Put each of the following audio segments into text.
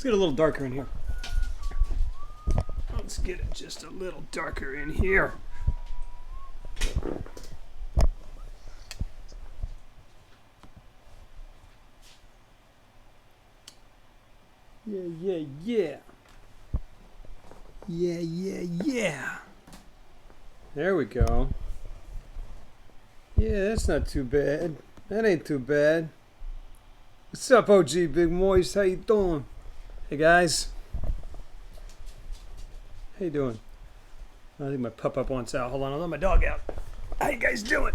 Let's get a little darker in here. Let's get it just a little darker in here. Yeah. Yeah. There we go. Yeah, that's not too bad. That ain't too bad. What's up, OG Big Moist? How you doing? Hey, guys. How you doing? I think my pup wants out. Hold on, I'll let my dog out. How you guys doing?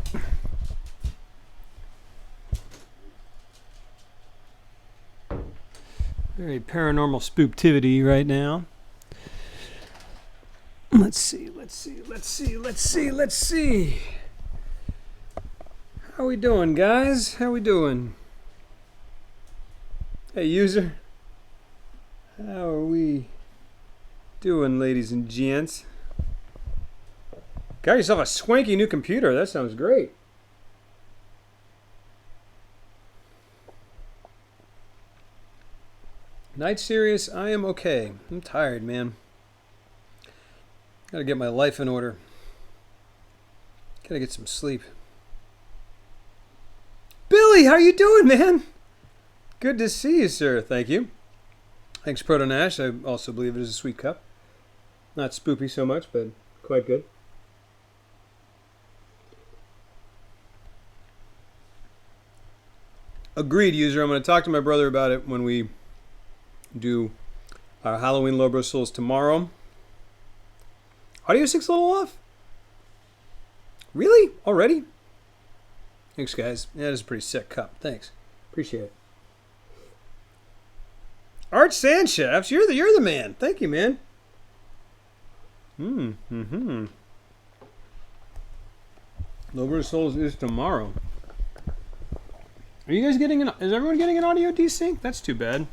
Very paranormal spooptivity right now. Let's see. How we doing, guys? How we doing? Hey, user. How are we doing, ladies and gents? Got yourself a swanky new computer. That sounds great. Night serious, I am okay. I'm tired, man. Gotta get my life in order. Gotta get some sleep. Billy, how you doing, man? Good to see you, sir. Thank you. Thanks, Proto Nash. I also believe it is a sweet cup. Not spoopy so much, but quite good. Agreed, user. I'm going to talk to my brother about it when we do our Halloween LOBRO'S tomorrow. Audio 6 a little off? Really? Already? Thanks, guys. Yeah, that is a pretty sick cup. Thanks. Appreciate it. Art Sandshafts, you're the man. Thank you, man. LOBRO'S is tomorrow. Are you guys getting is everyone getting an audio desync? That's too bad.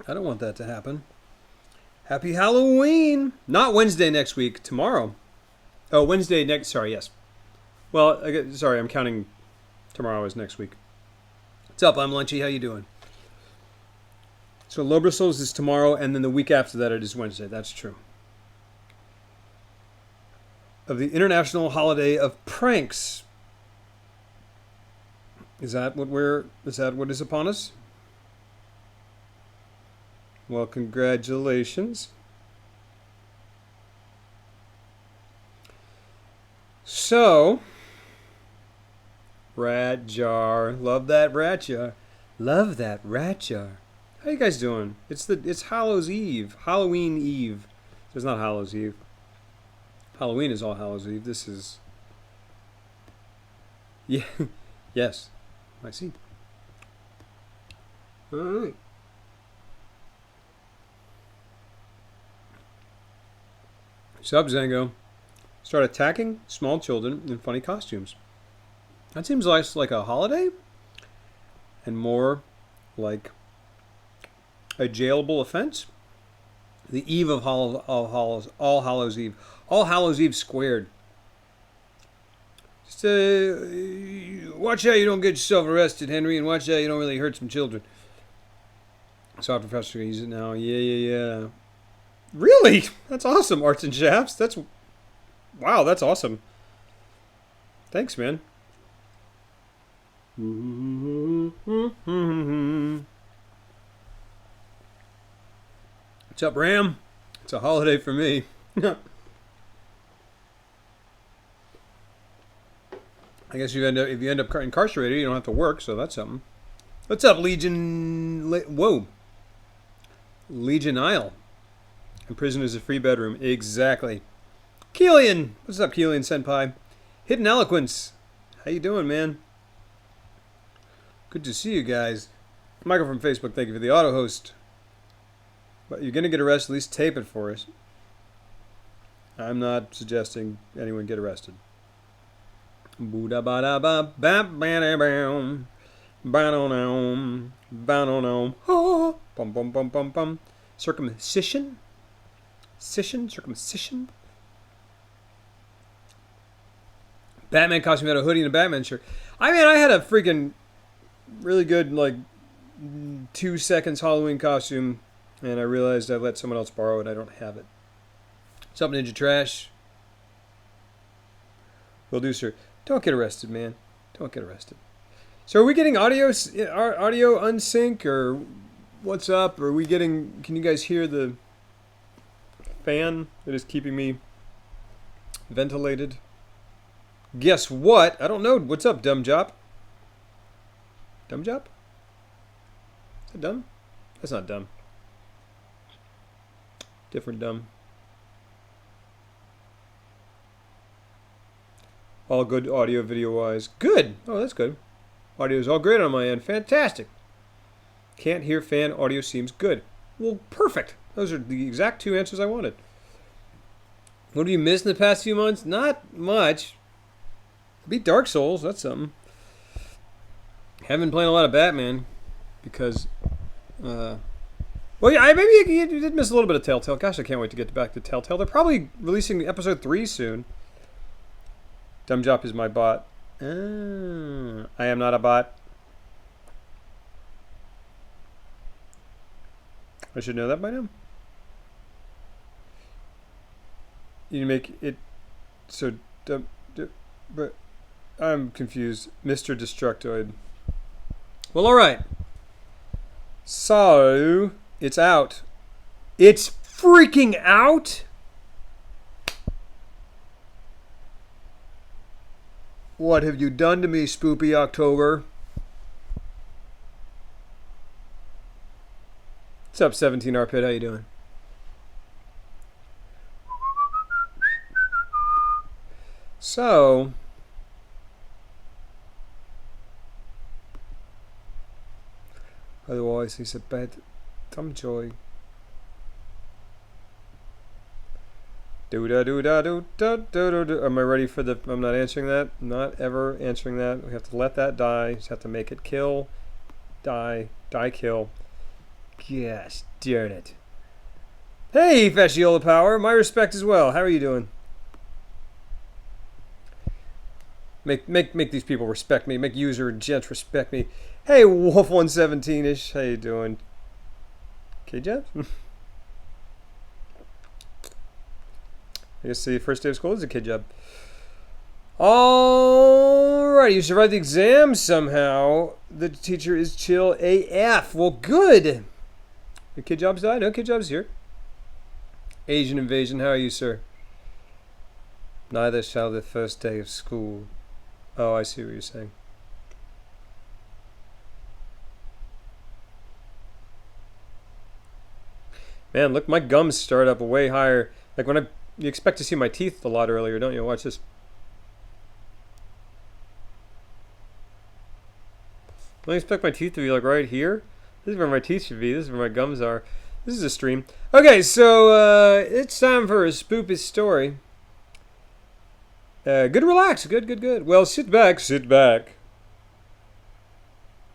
I don't want that to happen. Happy Halloween! Not Wednesday next week, tomorrow. Oh, Wednesday next, sorry, yes. Well, sorry, I'm counting tomorrow as next week. What's up, I'm Lunchy, how you doing? So LOBRO'S is tomorrow, and then the week after that it is Wednesday, that's true. Of the International Holiday of Pranks. Is that what is upon us? Well, congratulations. So, rat jar. Love that rat jar. Love that rat jar. How you guys doing? It's Hallows Eve. Halloween Eve. It's not Hallows Eve. Halloween is All Hallows Eve. This is... Yeah. Yes. I see. All right. Sub Zango. Start attacking small children in funny costumes. That seems less like a holiday and more like a jailable offense. The eve of All Hallows Eve. All Hallows Eve squared. Just watch out you don't get yourself arrested, Henry, and watch out you don't really hurt some children. So our professor uses it now. Yeah. Really? That's awesome, Arts and Shafts. Wow, that's awesome. Thanks, man. What's up, Ram? It's a holiday for me. I guess if you end up incarcerated, you don't have to work, so that's something. What's up, Legion? Whoa. Legion Isle. And prison is a free bedroom. Exactly. Keelian! What's up, Keelian Senpai? Hidden Eloquence. How you doing, man? Good to see you guys. Michael from Facebook, thank you for the auto host. But you're going to get arrested, at least tape it for us. I'm not suggesting anyone get arrested. Circumcision? Circumcision? Batman costume had a hoodie and a Batman shirt. I mean, I had a freaking really good, 2 seconds Halloween costume, and I realized I let someone else borrow it. I don't have it. What's up, Ninja Trash? Will do, sir. Don't get arrested, man. Don't get arrested. So are we getting audio unsync, or what's up? Are we getting... Can you guys hear the fan that is keeping me ventilated? Guess what? I don't know. What's up, dumb job? Dumb job? Is that dumb? That's not dumb. Different dumb. All good audio, video-wise. Good! Oh, that's good. Audio is all great on my end. Fantastic. Can't hear fan. Audio seems good. Well, perfect. Those are the exact 2 answers I wanted. What have you missed in the past few months? Not much. Beat Dark Souls. That's something. Haven't been playing a lot of Batman because... well, yeah, maybe you did miss a little bit of Telltale. Gosh, I can't wait to get back to Telltale. They're probably releasing episode 3 soon. Dumb Job is my bot. I am not a bot. I should know that by now. You make it so dumb, but I'm confused. Mr. Destructoid. Well, alright. So, it's out. It's freaking out? What have you done to me, Spoopy October? What's up, 17 Arpit? How you doing? So, otherwise he's a bad dumb joy. Am I ready for the... I'm not answering that. Not ever answering that. We have to let that die. Just have to make it kill. Die. Die, kill. Gosh darn it. Hey, Fasciola Power. My respect as well. How are you doing? Make these people respect me. Make user and gent respect me. Hey, Wolf117-ish. How you doing? K-Jet? I guess the first day of school is a kid job. Alright, you survived the exam somehow. The teacher is chill AF. Well, good. Your kid job's died? No kid job's here. Asian invasion, how are you, sir? Neither shall the first day of school. Oh, I see what you're saying. Man, look, my gums start up way higher. Like when you expect to see my teeth a lot earlier, don't you? Watch this. I expect my teeth to be like right here. This is where my teeth should be. This is where my gums are. This is a stream. Okay, so it's time for a spoopy story. Good, relax. Good. Well, sit back.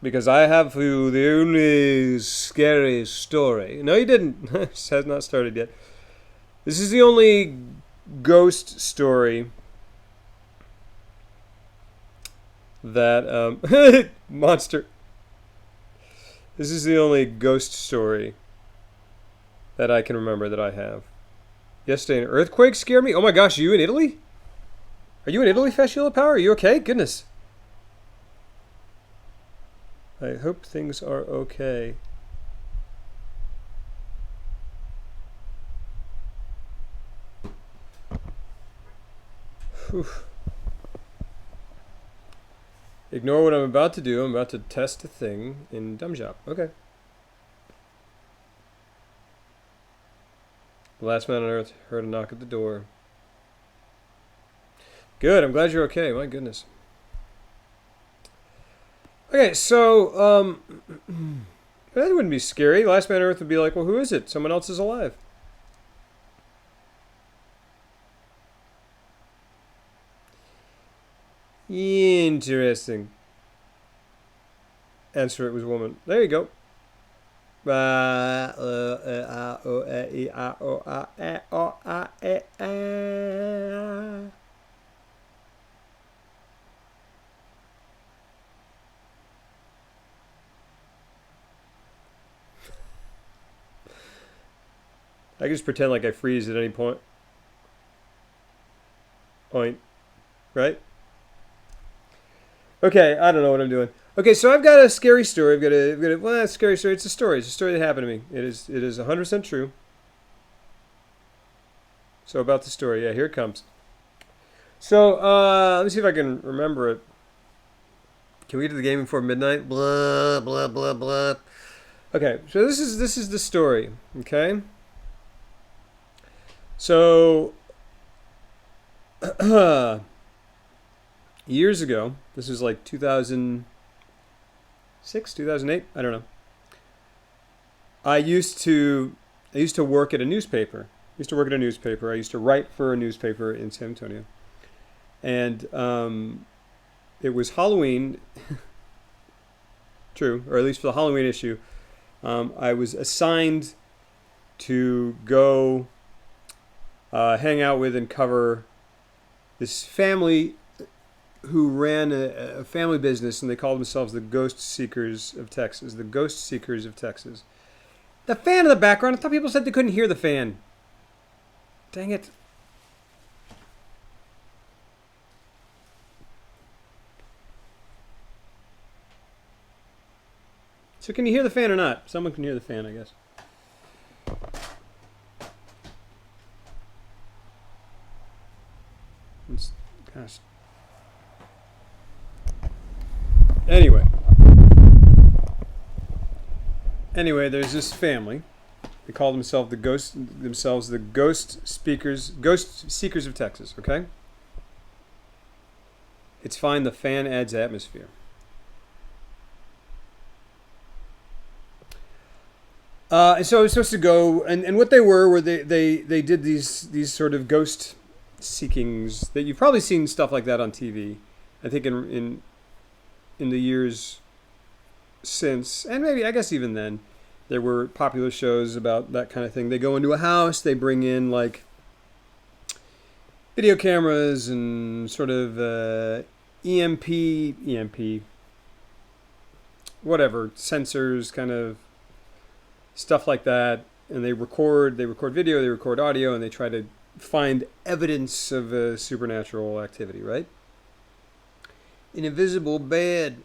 Because I have for you the only scary story. No, you didn't. It has not started yet. This is the only ghost story that, monster. This is the only ghost story that I can remember that I have. Yesterday, an earthquake scared me. Oh my gosh, are you in Italy? Are you in Italy, Fasciola Power? Are you okay? Goodness. I hope things are okay. Whew. Ignore what I'm about to do. I'm about to test a thing in Dumb Shop. Okay. The last man on earth heard a knock at the door. Good. I'm glad you're okay. My goodness. Okay, so, that wouldn't be scary. The last man on earth would be like, well, who is it? Someone else is alive. Interesting. Answer, it was woman. There you go. I can just pretend like I freeze at any point. Right? Okay, I don't know what I'm doing. Okay, so I've got a scary story. Well, not a scary story. It's a story. It's a story that happened to me. It is 100% true. So about the story, yeah, here it comes. So let me see if I can remember it. Can we get to the game before midnight? Blah blah blah blah. Okay, so this is the story. Okay. So years ago, this was like 2006, 2008. I don't know. I used to work at a newspaper. I used to write for a newspaper in San Antonio, and it was Halloween. True, or at least for the Halloween issue, I was assigned to go hang out with and cover this family who ran a family business, and they called themselves the Ghost Seekers of Texas. The Ghost Seekers of Texas. The fan in the background, I thought people said they couldn't hear the fan. Dang it. So can you hear the fan or not? Someone can hear the fan, I guess. Gosh. Anyway, there's this family. They call themselves the Ghost Seekers of Texas. Okay. It's fine. The fan adds atmosphere. And so I was supposed to go, and what they were they did these sort of ghost seekings that you've probably seen stuff like that on TV. I think in the years since, and maybe I guess even then, there were popular shows about that kind of thing. They go into a house, they bring in like video cameras and sort of EMP, whatever, sensors, kind of stuff like that, and they record video, they record audio, and they try to find evidence of a supernatural activity, right? An invisible bed,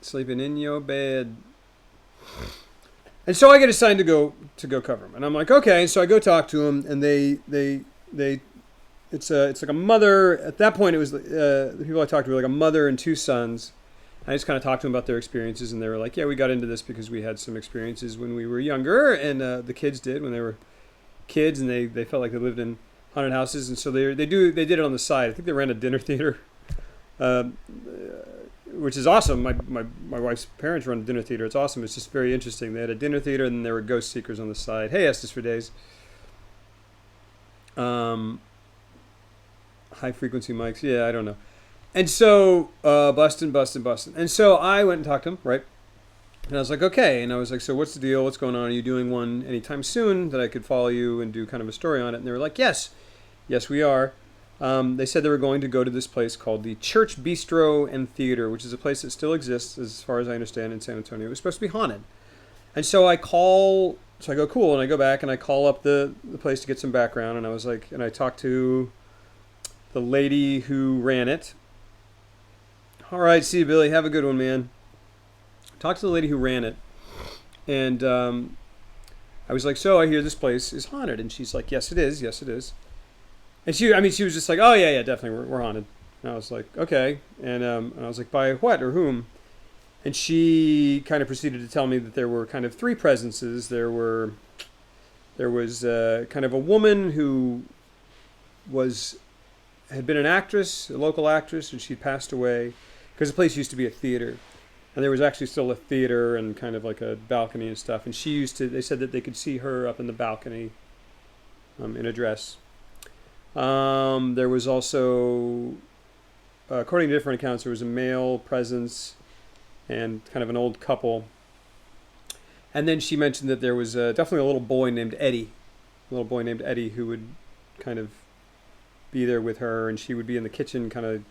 sleeping in your bed. And so I get assigned to go cover them, and I'm like, okay. And so I go talk to them, and it's like a mother. At that point, it was the people I talked to were like a mother and two sons. I just kind of talked to them about their experiences, and they were like, yeah, we got into this because we had some experiences when we were younger, and the kids did when they were kids, and they felt like they lived in haunted houses, and so they did it on the side. I think they ran a dinner theater, which is awesome. My wife's parents run a dinner theater. It's awesome. It's just very interesting. They had a dinner theater, and then there were ghost seekers on the side. Hey, Estes for days. High frequency mics. Yeah, I don't know. And so, busting. And so I went and talked to him, right? And I was like, okay. And I was like, so what's the deal? What's going on? Are you doing one anytime soon that I could follow you and do kind of a story on it? And they were like, yes, we are. They said they were going to go to this place called the Church Bistro and Theater, which is a place that still exists, as far as I understand, in San Antonio. It was supposed to be haunted. And so I go, cool. And I go back and I call up the place to get some background. And I was like, and I talked to the lady who ran it. All right, see you, Billy. Have a good one, man. Talked to the lady who ran it, and I was like, so I hear this place is haunted, and she's like, yes, it is. And she was just like, oh yeah, definitely, we're haunted. And I was like, okay, and I was like, by what or whom? And she kind of proceeded to tell me that there were kind of three presences. There was kind of a woman who had been an actress, a local actress, and she passed away. Because the place used to be a theater, and there was actually still a theater and kind of like a balcony and stuff. And they said that they could see her up in the balcony in a dress. There was also, according to different accounts, there was a male presence and kind of an old couple. And then she mentioned that there was definitely a little boy named Eddie who would kind of be there with her, and she would be in the kitchen kind of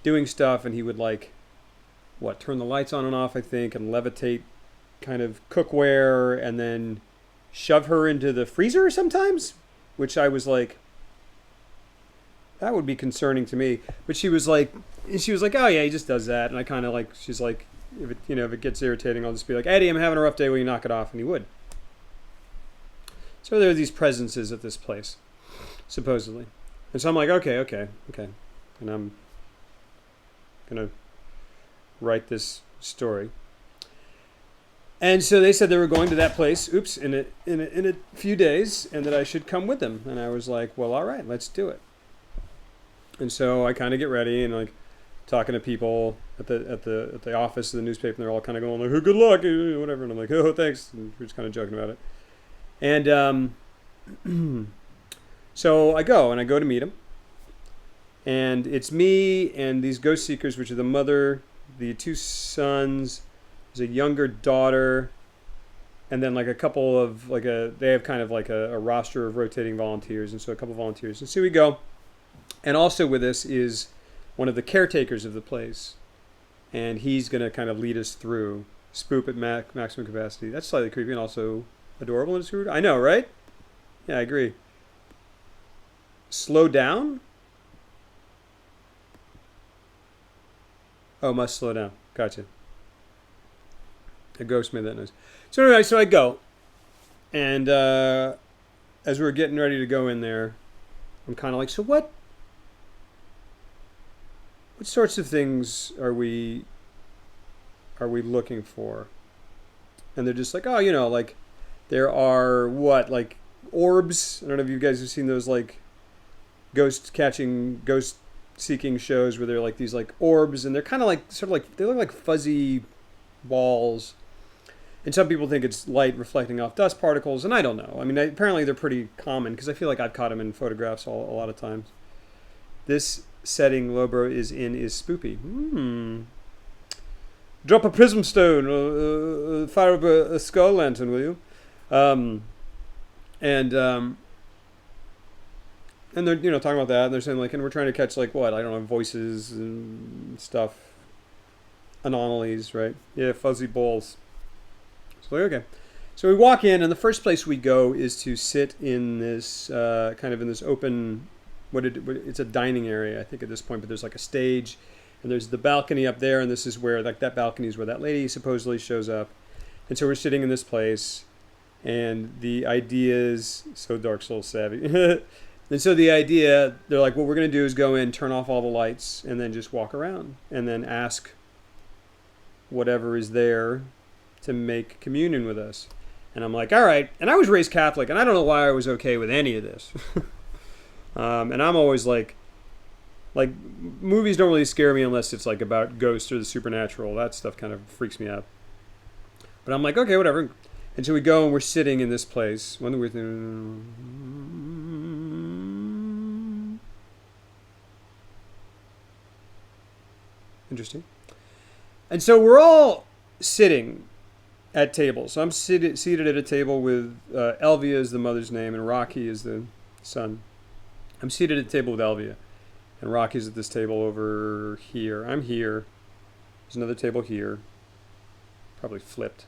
doing stuff, and he would turn the lights on and off, I think, and levitate kind of cookware, and then shove her into the freezer sometimes, which I was like, that would be concerning to me. But she was like, oh yeah, he just does that. And I kind of like, she's like, if it gets irritating, I'll just be like, Eddie, I'm having a rough day. Will you knock it off? And he would. So there are these presences at this place, supposedly. And so I'm like, okay. And I'm going to write this story. And so they said they were going to that place, in a few days, and that I should come with them. And I was like, well, all right, let's do it. And so I kind of get ready and like talking to people at the office of the newspaper, and they're all kind of going like, oh, good luck, whatever. And I'm like, oh, thanks. And we're just kind of joking about it. And so I go to meet him. And it's me and these ghost seekers, which are the mother, the two sons, there's a younger daughter, and then like a couple of they have kind of like a roster of rotating volunteers, and so a couple of volunteers. And so we go. And also with us is one of the caretakers of the place, and he's going to kind of lead us through Spoop at maximum capacity. That's slightly creepy and also adorable and screwed. I know, right? Yeah, I agree. Slow down? Oh, must slow down. Gotcha. A ghost made that noise. So anyway, so I go. And as we're getting ready to go in there, I'm kind of like, so what sorts of things are we looking for? And they're just like, oh, like there are like orbs. I don't know if you guys have seen those like ghost seeking shows where they're like these like orbs, and they're kind of like sort of like, they look like fuzzy balls. And some people think it's light reflecting off dust particles, and I don't know. I mean, apparently they're pretty common because I feel like I've caught them in photographs a lot of times. This setting Lobro is in is spoopy. Drop a prism stone, fire up a skull lantern, will you? And they're talking about that, and they're saying like, and we're trying to catch like what, I don't know, voices and stuff, anomalies, right? Yeah, fuzzy balls. So okay, so we walk in, and the first place we go is to sit in this kind of in this open. It's a dining area, I think, at this point, but there's like a stage, and there's the balcony up there, and this is where like that balcony is where that lady supposedly shows up, and so we're sitting in this place, and the idea is so Dark Souls savvy, and so the idea, they're like, what we're gonna do is go in, turn off all the lights, and then just walk around, and then ask whatever is there to make communion with us. And I'm like, all right. And I was raised Catholic, and I don't know why I was okay with any of this. And I'm always like movies don't really scare me unless it's like about ghosts or the supernatural. That stuff kind of freaks me out. But I'm like, okay, whatever. And so we go, and we're sitting in this place. Interesting. And so we're all sitting at tables. So I'm seated at a table with Elvia is the mother's name, and Rocky is the son. I'm seated at a table with Elvia, and Rocky's at this table over here. I'm here. There's another table here, probably flipped.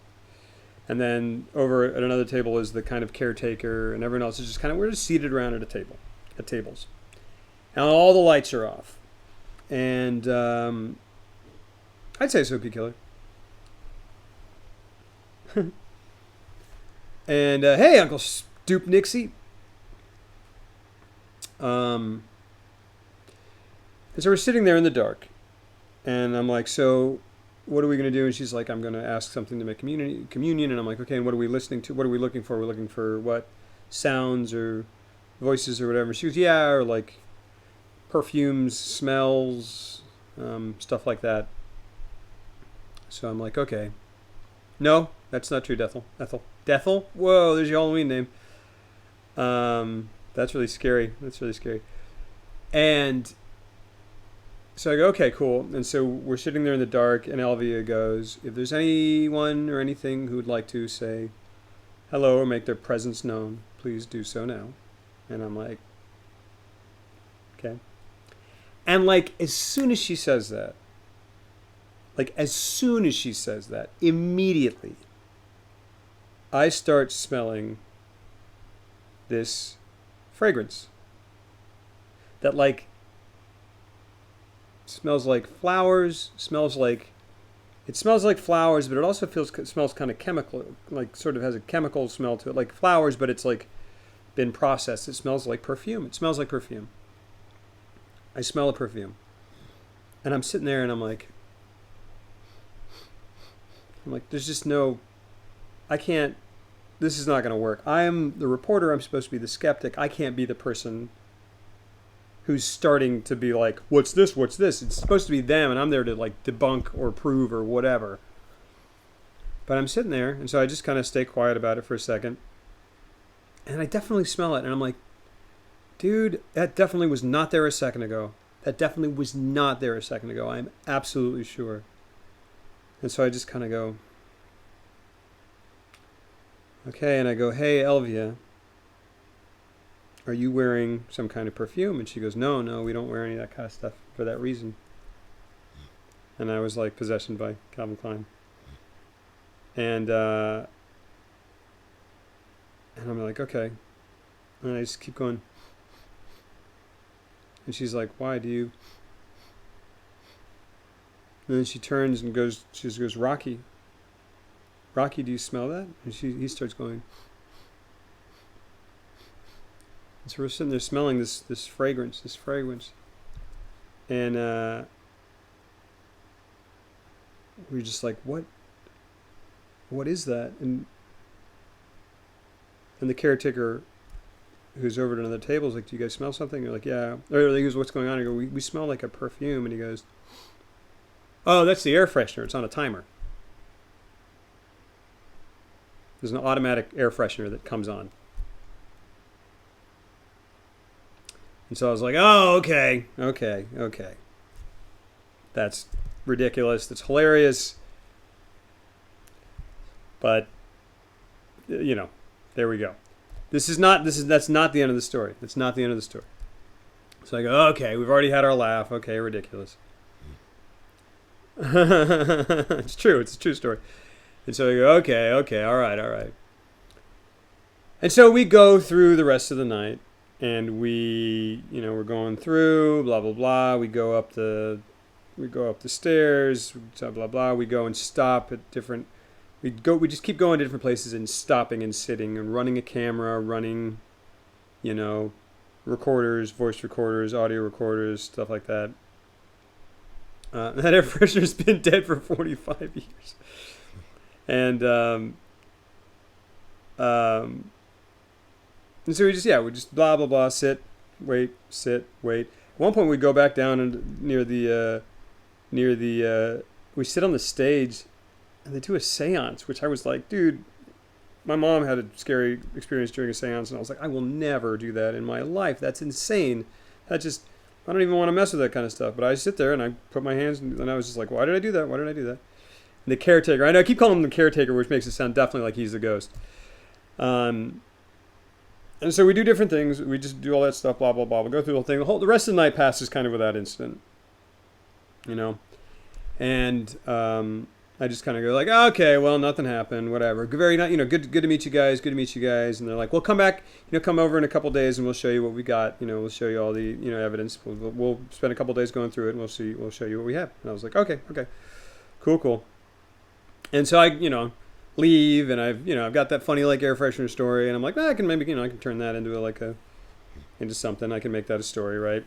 And then over at another table is the kind of caretaker, and everyone else is just kind of, we're just seated around at tables. And all the lights are off. And I'd say Soapy Killer. And hey, Uncle Stoop Nixie. And so we're sitting there in the dark, and I'm like, so what are we going to do? And she's like, I'm going to ask something to make communion. And I'm like, okay, and what are we listening to? What are we looking for? We're looking for what? Sounds or voices or whatever. She goes, yeah, or like perfumes, smells, stuff like that. So I'm like, okay. No, that's not true, Dethel. Dethel? Whoa, there's your Halloween name. That's really scary. And so I go, okay, cool. And so we're sitting there in the dark, and Elvia goes, if there's anyone or anything who would like to say hello or make their presence known, please do so now. And I'm like, okay. And like, as soon as she says that, immediately, I start smelling this fragrance that like smells like flowers, it smells like flowers, but it also smells kind of chemical, like sort of has a chemical smell to it, like flowers, but it's like been processed. It smells like perfume. It smells like perfume. I smell a perfume. And I'm sitting there and I'm like, there's just no, I can't, this is not going to work. I am the reporter. I'm supposed to be the skeptic. I can't be the person who's starting to be like, what's this? What's this? It's supposed to be them, and I'm there to like debunk or prove or whatever. But I'm sitting there, and so I just kind of stay quiet about it for a second. And I definitely smell it, and I'm like, dude, that definitely was not there a second ago. That definitely was not there a second ago. I'm absolutely sure. And so I just kind of go, okay, and I go, hey, Elvia, are you wearing some kind of perfume? And she goes, no, we don't wear any of that kind of stuff for that reason. And I was like, Possession by Calvin Klein. And I'm like, okay. And I just keep going. And she's like, why do you? And then she turns and goes, she just goes, Rocky, do you smell that? And he starts going. And so we're sitting there smelling this fragrance. And we're just like, what is that? And the caretaker who's over at another table is like, do you guys smell something? You're like, yeah. Or he goes, what's going on? I go, we smell like a perfume. And he goes, oh, that's the air freshener. It's on a timer. There's an automatic air freshener that comes on. And so I was like, oh, okay. That's ridiculous. That's hilarious. But, you know, there we go. That's not the end of the story. That's not the end of the story. So I go, okay, we've already had our laugh. Okay, ridiculous. It's true. It's a true story. And so I go, okay, all right. And so we go through the rest of the night, and we're going through, blah, blah, blah. We go up the stairs, blah, blah, blah. We go and stop at different, we just keep going to different places and stopping and sitting and running a camera, running, recorders, voice recorders, audio recorders, stuff like that. That air freshener's been dead for 45 years. And so we just blah, blah, blah, sit, wait. At one point we go back down and near the we sit on the stage and they do a seance, which I was like, dude, my mom had a scary experience during a seance, and I was like, I will never do that in my life. That's insane. I don't even want to mess with that kind of stuff. But I sit there and I put my hands and I was just like, why did I do that? And the caretaker, I know I keep calling him the caretaker, which makes it sound definitely like he's the ghost. And so we do different things. We just do all that stuff, blah, blah, blah. We'll go through the whole thing. The rest of the night passes kind of without incident, And I just kind of go like, okay, well, nothing happened, whatever. Very, good to meet you guys. Good to meet you guys. And they're like, well, come back, come over in a couple days, and we'll show you what we got. We'll show you all the, evidence. We'll spend a couple days going through it, and we'll show you what we have. And I was like, okay, cool. And so I, leave, and I've got that funny like air freshener story, and I'm like, I can maybe, I can turn that into into something. I can make that a story, right?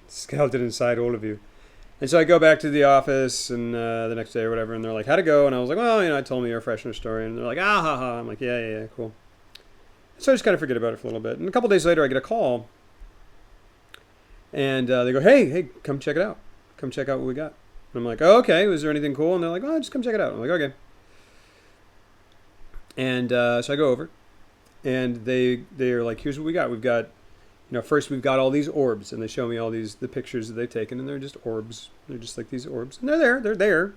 Scouted inside all of you. And so I go back to the office and the next day or whatever, and they're like, how'd it go? And I was like, well, I told them the air freshener story, and they're like, ha ha. I'm like, yeah, cool. So I just kind of forget about it for a little bit. And a couple days later, I get a call, and they go, hey, come check it out. Come check out what we got. And I'm like, oh, okay. Was there anything cool? And they're like, oh, just come check it out. I'm like, okay. And so I go over, and they're like, here's what we got. We've got, first we've got all these orbs, and they show me all the pictures that they've taken, and they're just orbs. They're just like these orbs, and they're there.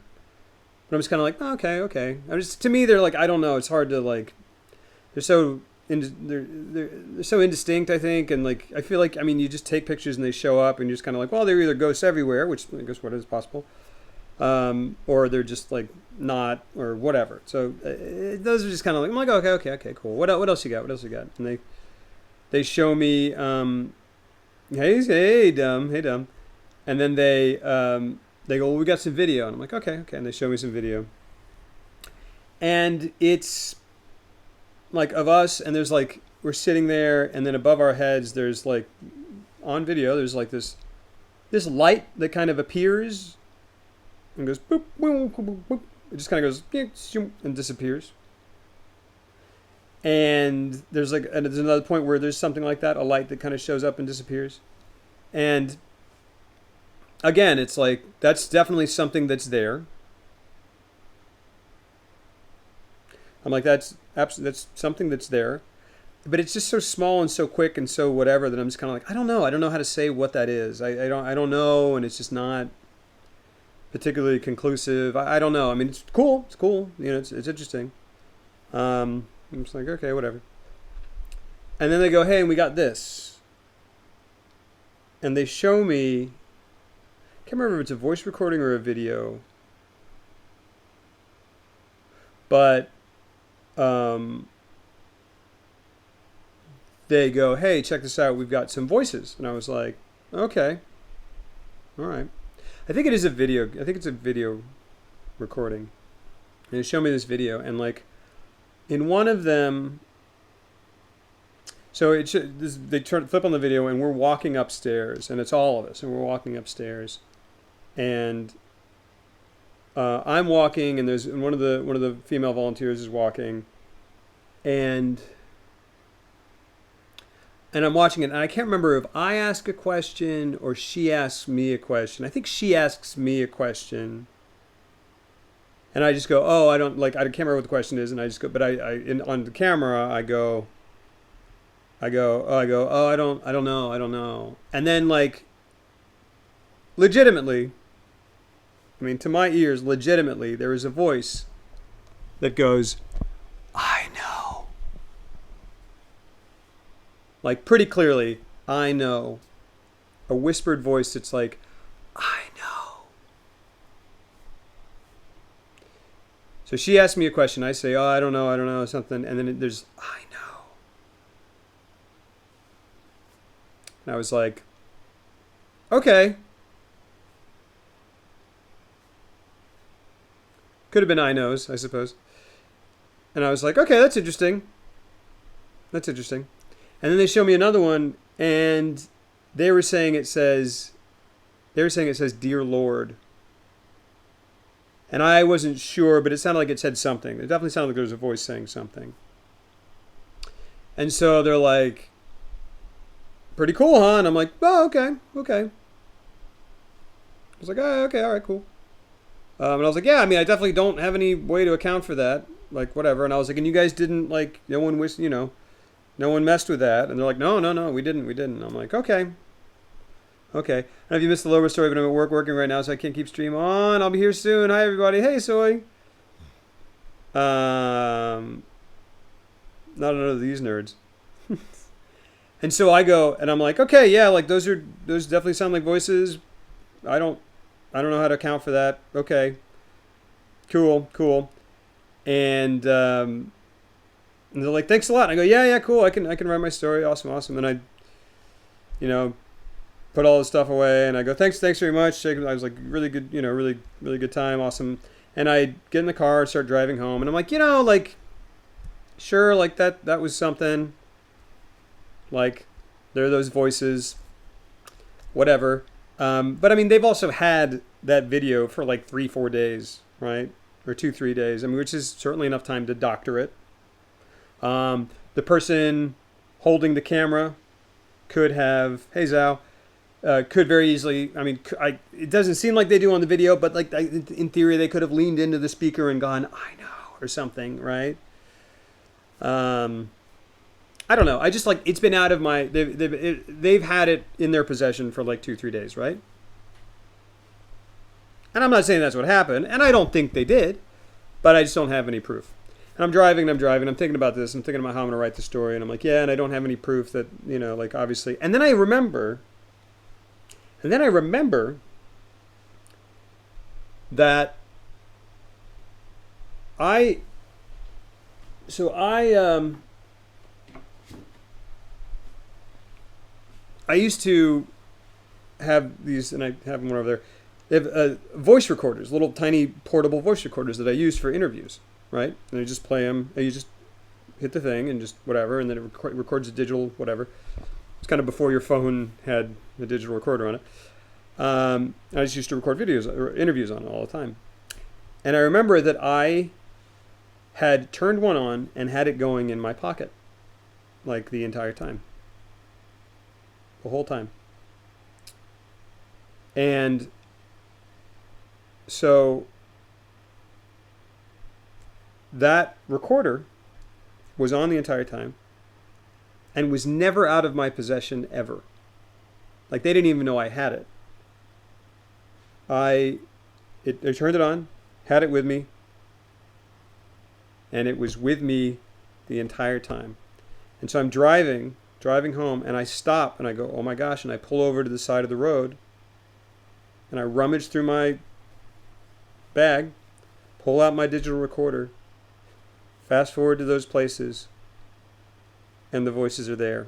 But I'm just kind of like, oh, okay. To me, they're like, I don't know. It's hard to like, they're so indistinct, I think, and like I feel like, you just take pictures and they show up, and you're just kind of like, well, they're either ghosts everywhere, which I guess what is possible, or they're just like not, or whatever. So those are just kind of like, I'm like, okay, cool. What else you got? And they they show me, hey, dumb. And then they go, well, we got some video. And I'm like, okay. And they show me some video. And it's like of us, and there's like, we're sitting there, and then above our heads, there's like, on video, there's like this light that kind of appears and goes, boop, boop, boop, boop. It just kind of goes, and disappears. And there's another point where there's something like that, a light that kind of shows up and disappears. And again, it's like, that's definitely something that's there. I'm like, that's something that's there. But it's just so small and so quick and so whatever that I'm just kind of like, I don't know how to say what that is. I don't know, and it's just not particularly conclusive. I don't know. I mean, it's cool. You know, it's interesting. I'm just like, okay, whatever. And then they go, hey, and we got this. And they show me, I can't remember if it's a voice recording or a video. But they go, hey, check this out. We've got some voices. And I was like, okay. All right. I think it is a video. I think it's a video recording. And they show me this video. And like, in one of them, so they flip on the video, and we're walking upstairs. And it's all of us. And we're walking upstairs. And I'm walking, and one of the female volunteers is walking. And I'm watching it, and I can't remember if I ask a question or she asks me a question. I think she asks me a question, and I just go, "Oh, I can't remember what the question is," and I just go, but on the camera, I go, "Oh, I don't know," and then like, legitimately, I mean, to my ears, legitimately, there is a voice that goes, "I know." Like, pretty clearly, I know. A whispered voice that's like, I know. So she asked me a question. I say, oh, I don't know, something. And then there's, I know. And I was like, okay. Could have been I knows, I suppose. And I was like, okay, that's interesting. And then they show me another one, and they were saying it says, Dear Lord. And I wasn't sure, but it sounded like it said something. It definitely sounded like there was a voice saying something. And so they're like, pretty cool, huh? And I'm like, oh, okay. I was like, oh, okay, all right, cool. And I was like, yeah, I mean, I definitely don't have any way to account for that. Like, whatever. And I was like, and you guys didn't, like, no one messed with that. And they're like, no, we didn't. I'm like, okay. I don't know if you missed the LOBRO'S story, but I'm at working right now, so I can't keep stream on. I'll be here soon. Hi, everybody. Hey, Soy. Not another of these nerds. And so I go, and I'm like, okay, yeah, like those definitely sound like voices. I don't know how to account for that. Okay. Cool. And they're like, thanks a lot. And I go, yeah, cool. I can write my story. Awesome. And I, put all the stuff away, and I go, thanks very much. I was like, really good, really good time. Awesome. And I get in the car, start driving home, and I'm like, sure, like that was something. Like, there are those voices, whatever. But I mean, they've also had that video for like 3-4 days, right? Or 2-3 days. I mean, which is certainly enough time to doctor it. The person holding the camera could have, hey Zhao, could very easily, I mean, it doesn't seem like they do on the video, but like in theory, they could have leaned into the speaker and gone, I know, or something, right? I don't know. I just like, it's been out of my, they've had it in their possession for like 2-3 days, right? And I'm not saying that's what happened, and I don't think they did, but I just don't have any proof. And I'm driving, I'm thinking about this, I'm thinking about how I'm going to write the story, and I'm like, yeah, and I don't have any proof that, like obviously. And then I remember that I used to have these, and I have one over there. They have voice recorders, little tiny portable voice recorders that I use for interviews, right? And I just play them. And you just hit the thing and just whatever, and then it records a digital whatever. It's kind of before your phone had the digital recorder on it. I just used to record videos or interviews on it all the time. And I remember that I had turned one on and had it going in my pocket, like the entire time. The whole time. And so that recorder was on the entire time and was never out of my possession ever. Like they didn't even know I had it. I turned it on, had it with me, and it was with me the entire time. And so I'm driving home, and I stop and I go, oh my gosh, and I pull over to the side of the road and I rummage through my bag, pull out my digital recorder, fast forward to those places, and the voices are there.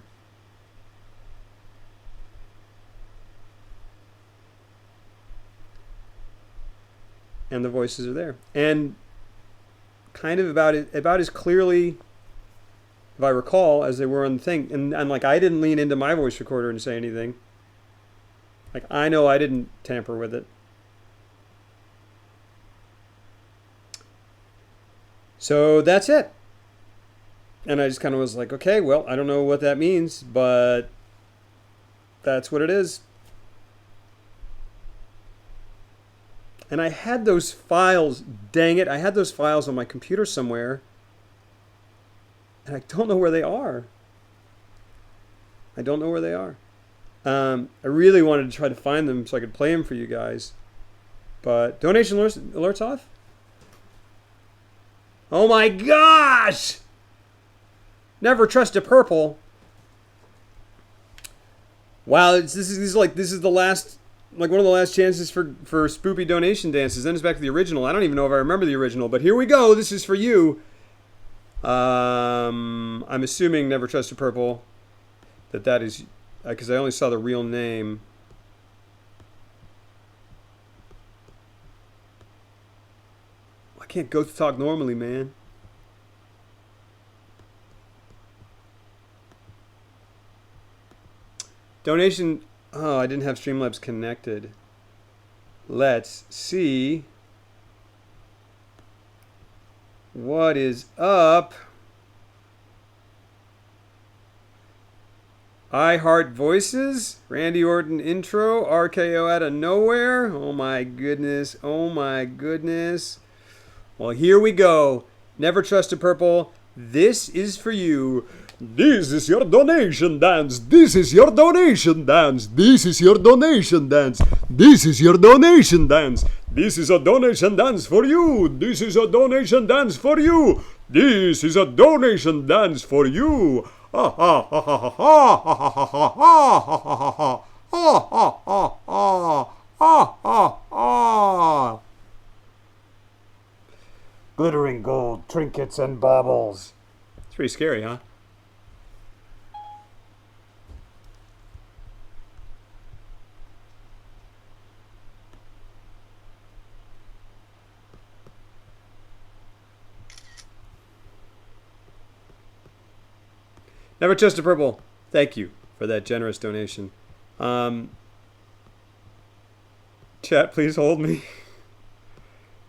And the voices are there. And kind of about as clearly, if I recall, as they were on the thing. And like I didn't lean into my voice recorder and say anything. Like I know I didn't tamper with it. So that's it. And I just kind of was like, okay, well, I don't know what that means, but that's what it is. And I had those files, dang it, I had those files on my computer somewhere. And I don't know where they are. I don't know where they are. I really wanted to try to find them so I could play them for you guys. But donation alerts off? Oh my gosh! Never trust a purple. Wow, this is the last, like one of the last chances for spoopy donation dances. Then it's back to the original. I don't even know if I remember the original, but here we go. This is for you. I'm assuming never trust a purple. That is, because I only saw the real name. I can't go to talk normally, man. Donation. Oh, I didn't have Streamlabs connected. Let's see what is up. I Heart Voices, Randy Orton intro, RKO out of nowhere. Oh my goodness. Oh my goodness. Well, here we go. Never trust a purple. This is for you. This is your donation dance. This is your donation dance. This is your donation dance. This is your donation dance. This is a donation dance for you. This is a donation dance for you. This is a donation dance for you. Ha ha ha ha ha ha ha ha ha ha ha ha ha ha. Glittering gold trinkets and baubles. It's pretty scary, huh? Never trust a purple. Thank you for that generous donation. Chat, please hold me.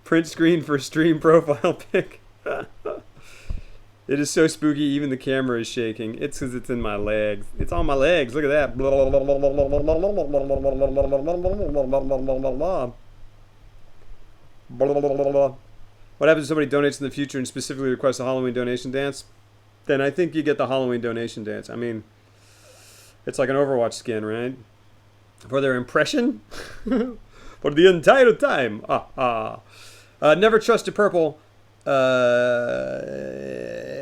Print screen for stream profile pic. It is so spooky, even the camera is shaking. It's because it's in my legs. It's on my legs. Look at that. What happens if somebody donates in the future and specifically requests a Halloween donation dance? Then I think you get the Halloween donation dance. I mean, it's like an Overwatch skin, right? For their impression? For the entire time. Never trust a purple.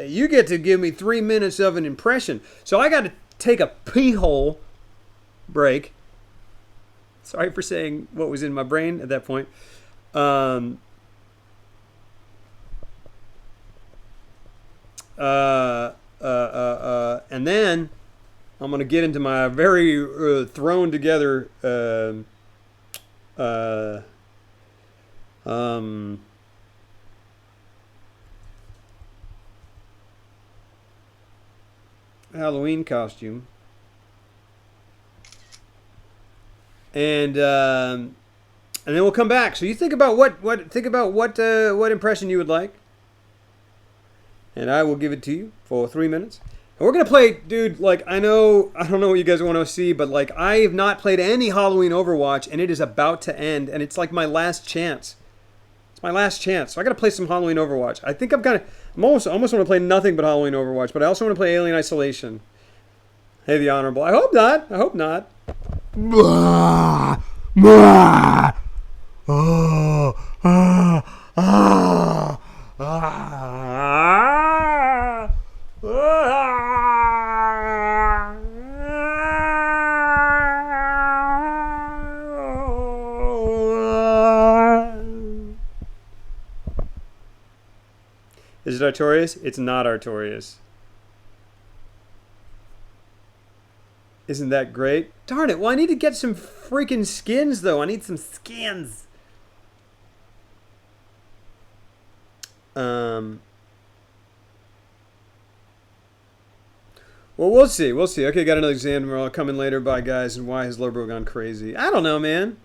You get to give me 3 minutes of an impression. So I got to take a pee hole break. Sorry for saying what was in my brain at that point. And then I'm gonna get into my very thrown together Halloween costume, and then we'll come back. So you think about what impression you would like, and I will give it to you for 3 minutes. And we're gonna play, dude. Like I don't know what you guys want to see, but like I have not played any Halloween Overwatch, and it is about to end, and it's like my last chance. It's my last chance. So I gotta play some Halloween Overwatch. I think I almost want to play nothing but Halloween Overwatch, but I also want to play Alien Isolation. Hey, the Honorable. I hope not. I hope not. Is it Artorias? It's not Artorias. Isn't that great? Darn it. Well, I need to get some freaking skins, though. I need some skins. Well, we'll see. We'll see. Okay, got another exam. I'll come in later. Bye, guys. And why has Lobro gone crazy? I don't know, man.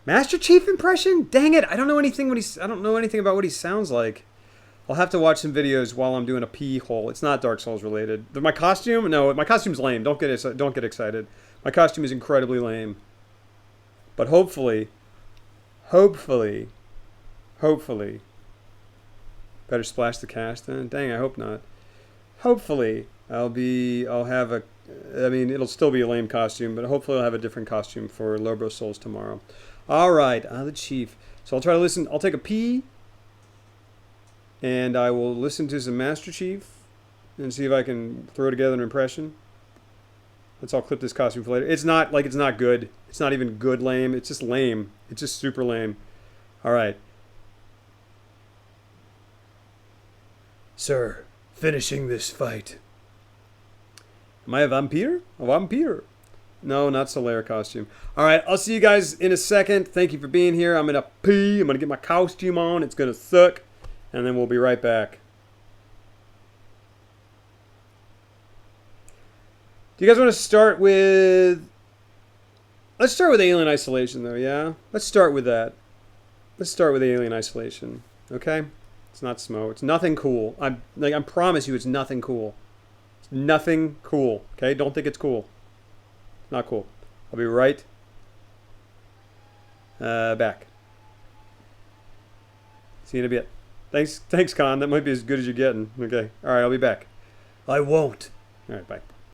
Master Chief impression? Dang it. I don't know anything about what he sounds like. I'll have to watch some videos while I'm doing a pee hole. It's not Dark Souls related. My costume? No, my costume's lame. Don't get excited. My costume is incredibly lame. But hopefully, better splash the cast then? Dang, I hope not. Hopefully, I mean, it'll still be a lame costume, but hopefully I'll have a different costume for LOBRO'S Souls tomorrow. All right, the Chief. So I'll try to listen. I'll take a pee. And I will listen to some Master Chief and see if I can throw together an impression. Let's all clip this costume for later. It's not good. It's not even good lame. It's just lame. It's just super lame. All right. Sir, finishing this fight. Am I a vampire? A vampire? No, not Solaire costume. All right, I'll see you guys in a second. Thank you for being here. I'm going to pee. I'm going to get my costume on. It's going to suck. And then we'll be right back. Do you guys want to start with... Let's start with Alien Isolation, though, yeah? Let's start with that. Let's start with Alien Isolation, okay? It's not Smo. It's nothing cool. I promise you it's nothing cool. It's nothing cool, okay? Don't think it's cool. It's not cool. I'll be right back. See you in a bit. Thanks, Con. That might be as good as you're getting. Okay. All right, I'll be back. I won't. All right, bye.